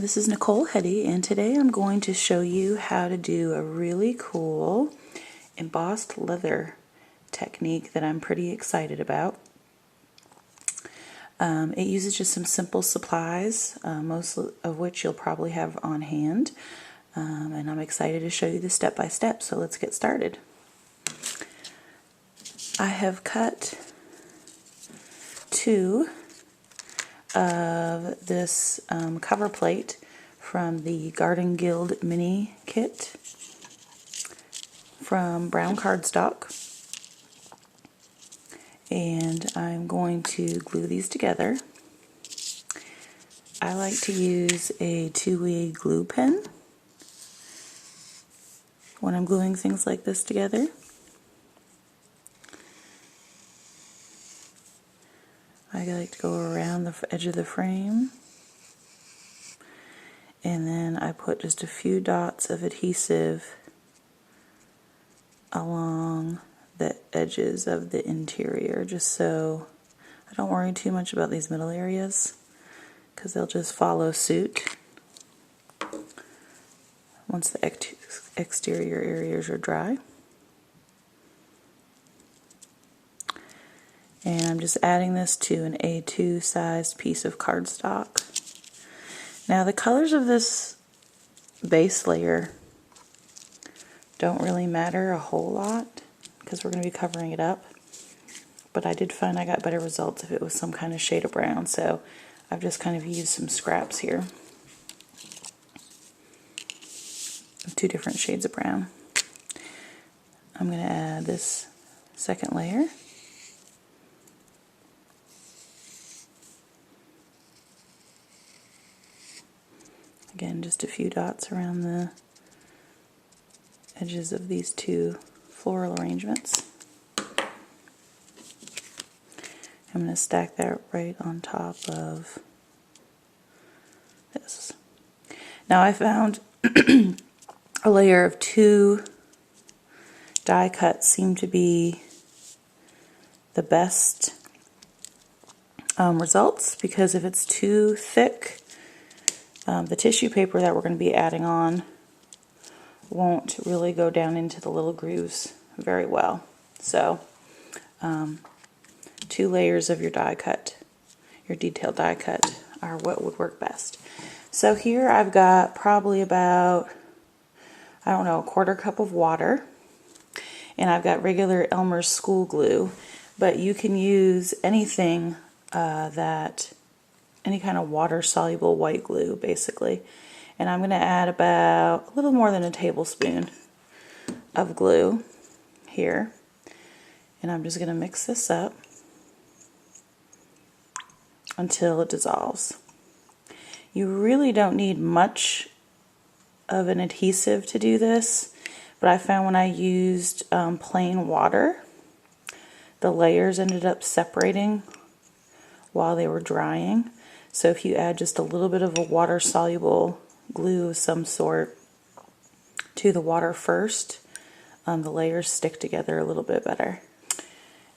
This is Nichole Heady, and today I'm going to show you how to do a really cool embossed leather technique that I'm pretty excited about. It uses just some simple supplies, most of which you'll probably have on hand, and I'm excited to show you the step-by-step, so let's get started. I have cut two of this cover plate from the Garden Guild mini kit from brown cardstock, and I'm going to glue these together. I like to use a 2-way glue pen when I'm gluing things like this together. I like to go around the edge of the frame, and then I put just a few dots of adhesive along the edges of the interior, just so I don't worry too much about these middle areas, because they'll just follow suit once the exterior areas are dry. And I'm just adding this to an A2 sized piece of cardstock. Now the colors of this base layer don't really matter a whole lot because we're going to be covering it up, but I did find I got better results if it was some kind of shade of brown, so I've just kind of used some scraps here of 2 different shades of brown. I'm going to add this second layer. Again, just a few dots around the edges of these 2 floral arrangements. I'm going to stack that right on top of this. Now I found a layer of 2 die cuts seem to be the best results, because if it's too thick, the tissue paper that we're going to be adding on won't really go down into the little grooves very well. So 2 layers of your die cut, your detailed die cut, are what would work best. So here I've got probably about, I don't know, a 1/4 cup of water, and I've got regular Elmer's school glue, but you can use anything any kind of water-soluble white glue, basically. And I'm going to add about a little more than a tablespoon of glue here. And I'm just going to mix this up until it dissolves. You really don't need much of an adhesive to do this, but I found when I used plain water, the layers ended up separating while they were drying. So if you add just a little bit of a water-soluble glue of some sort to the water first, the layers stick together a little bit better.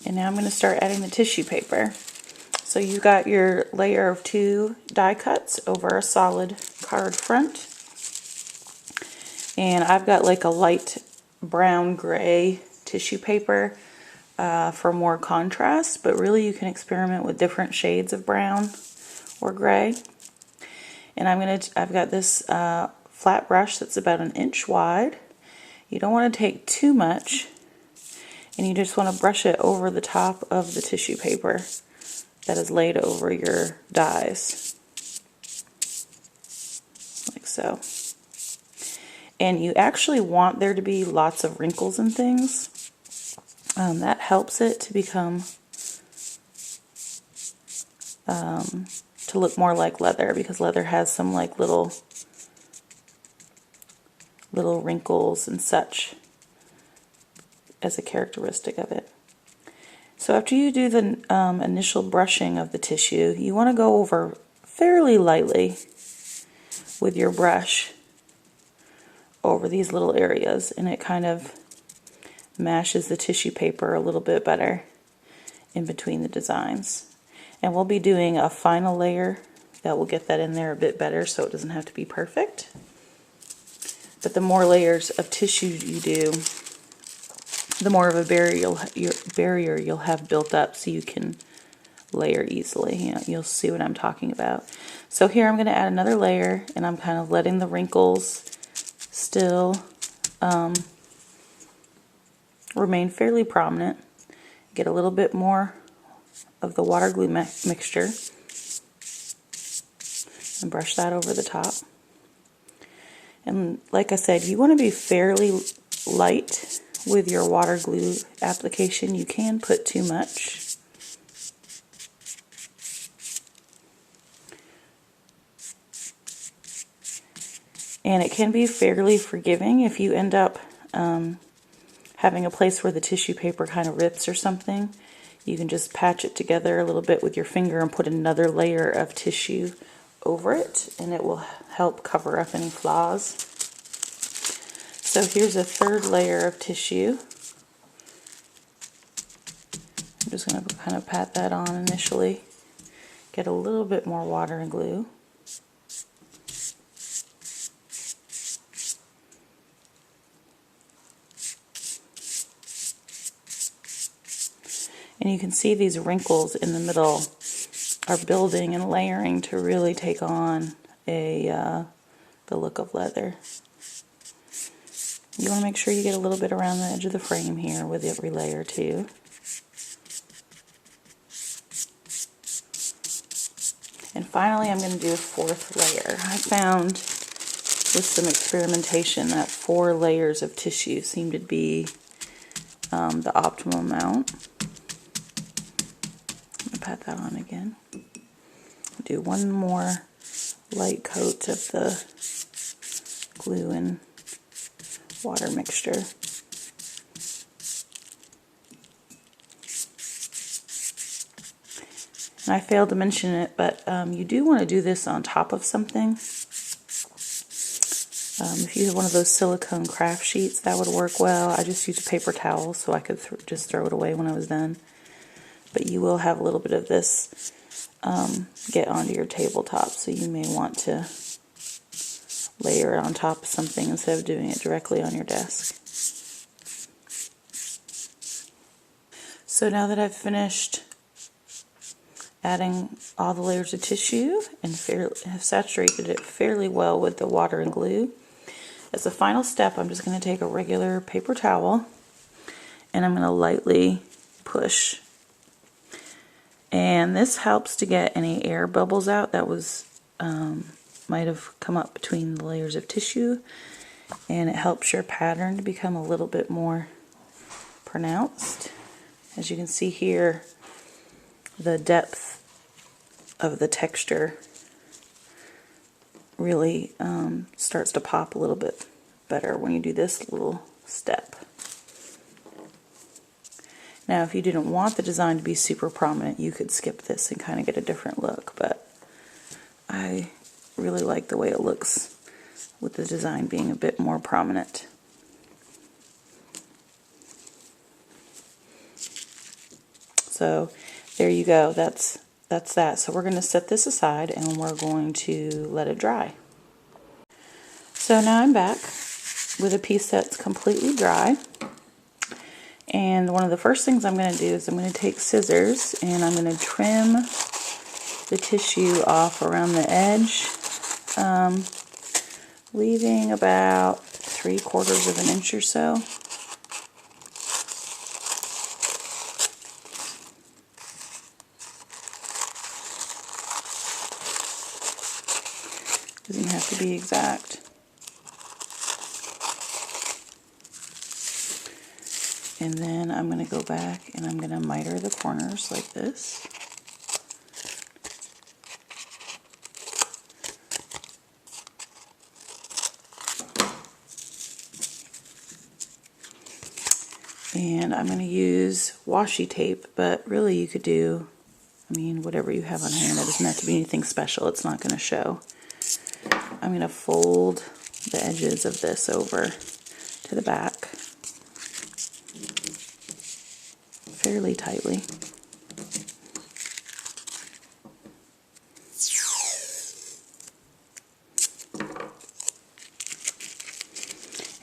And now I'm going to start adding the tissue paper. So you've got your layer of 2 die cuts over a solid card front. And I've got like a light brown gray tissue paper for more contrast, but really you can experiment with different shades of brown or gray. And I've got this flat brush that's about 1 inch wide. You don't want to take too much, and you just want to brush it over the top of the tissue paper that is laid over your dies, like so. And you actually want there to be lots of wrinkles and things. That helps it to become to look more like leather, because leather has some like little wrinkles and such as a characteristic of it. So after you do the initial brushing of the tissue, you want to go over fairly lightly with your brush over these little areas, and it kind of mashes the tissue paper a little bit better in between the designs. And we'll be doing a final layer that will get that in there a bit better, so it doesn't have to be perfect. But the more layers of tissue you do, the more of a barrier you'll have built up, so you can layer easily. You know, you'll see what I'm talking about. So here I'm going to add another layer, and I'm kind of letting the wrinkles still remain fairly prominent. Get a little bit more of the water glue mixture and brush that over the top. And like I said, you want to be fairly light with your water glue application. You can put too much. And it can be fairly forgiving if you end up having a place where the tissue paper kind of rips or something. You can just patch it together a little bit with your finger and put another layer of tissue over it, and it will help cover up any flaws. So here's a third layer of tissue. I'm just going to kind of pat that on initially. Get a little bit more water and glue. And you can see these wrinkles in the middle are building and layering to really take on the look of leather. You want to make sure you get a little bit around the edge of the frame here with every layer too. And finally I'm going to do a fourth layer. I found with some experimentation that 4 layers of tissue seemed to be the optimum amount. I'm going to pat that on again. Do one more light coat of the glue and water mixture. And I failed to mention it, but you do want to do this on top of something. If you have one of those silicone craft sheets, that would work well. I just used a paper towel so I could just throw it away when I was done. But you will have a little bit of this get onto your tabletop, so you may want to layer it on top of something instead of doing it directly on your desk. So now that I've finished adding all the layers of tissue and have saturated it fairly well with the water and glue, as a final step I'm just going to take a regular paper towel and I'm going to lightly push. And this helps to get any air bubbles out that might have come up between the layers of tissue, and it helps your pattern to become a little bit more pronounced. As you can see here, the depth of the texture really starts to pop a little bit better when you do this little step. Now, if you didn't want the design to be super prominent, you could skip this and kind of get a different look, but I really like the way it looks with the design being a bit more prominent. So there you go, that's that. So we're going to set this aside and we're going to let it dry. So now I'm back with a piece that's completely dry. And one of the first things I'm going to do is I'm going to take scissors and I'm going to trim the tissue off around the edge, leaving about 3/4 of an inch or so. Doesn't have to be exact. And then I'm going to go back and I'm going to miter the corners like this. And I'm going to use washi tape, but really you could do, whatever you have on hand. It doesn't have to be anything special. It's not going to show. I'm going to fold the edges of this over to the back fairly tightly.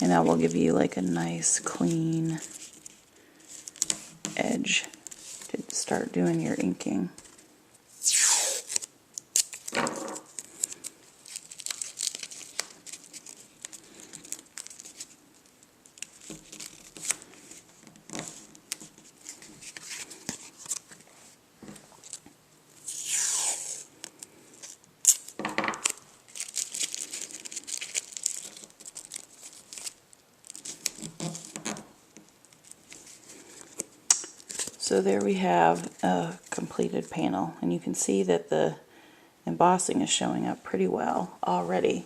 And that will give you like a nice clean edge to start doing your inking. So there we have a completed panel, and you can see that the embossing is showing up pretty well already.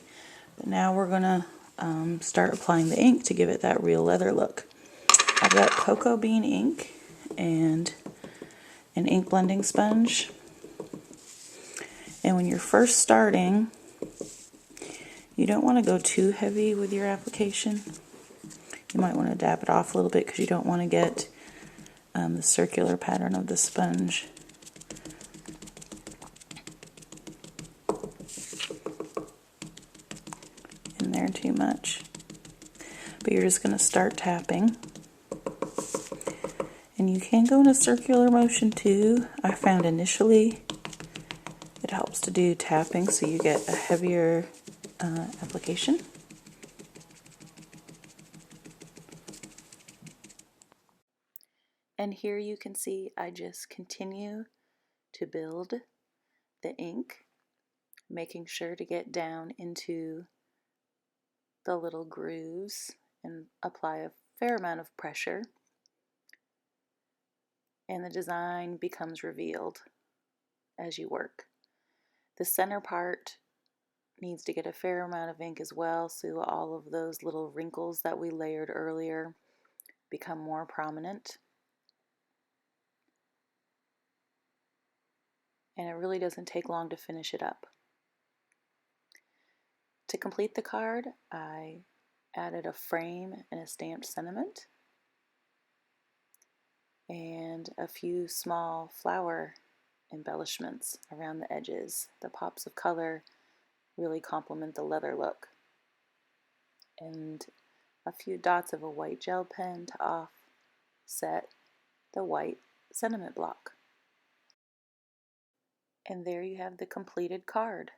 But now we're going to start applying the ink to give it that real leather look. I've got cocoa bean ink and an ink blending sponge. And when you're first starting, you don't want to go too heavy with your application. You might want to dab it off a little bit because you don't want to get the circular pattern of the sponge in there too much. But you're just going to start tapping. And you can go in a circular motion too. I found initially it helps to do tapping so you get a heavier application. And here you can see I just continue to build the ink, making sure to get down into the little grooves and apply a fair amount of pressure. And the design becomes revealed as you work. The center part needs to get a fair amount of ink as well, so all of those little wrinkles that we layered earlier become more prominent. And it really doesn't take long to finish it up. To complete the card, I added a frame and a stamped sentiment and a few small flower embellishments around the edges. The pops of color really complement the leather look. And a few dots of a white gel pen to offset the white sentiment block. And there you have the completed card.